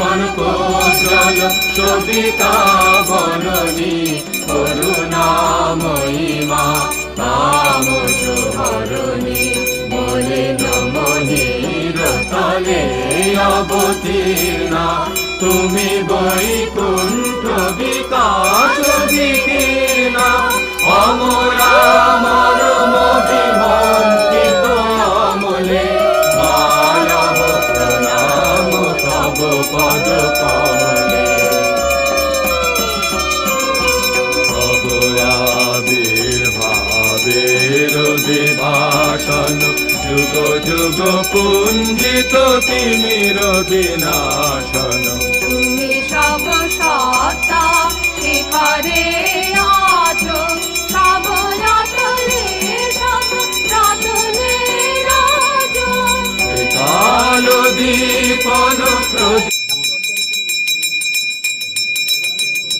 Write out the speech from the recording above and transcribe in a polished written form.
কনকোজ্জ্বল শোভিতা বরণী করুণাময়ী মা তামসহরণী মলিন মহির তলে অবতীর্ণা তুমি বৈকুণ্ঠ বিকাশ বিকীর্ণা অমরা মরম বিমন্ত্রিত অমলে মালহ প্রণাম তব পদ কমলে তব আবির্ভাবের বিভাষণ যুগ যুগ পুঞ্জিত তিমির বিনাশন তুমি সব সত্তা শিখরে আছো সব রতনে সব রতনে রাজো কালো দীপন প্রদীপ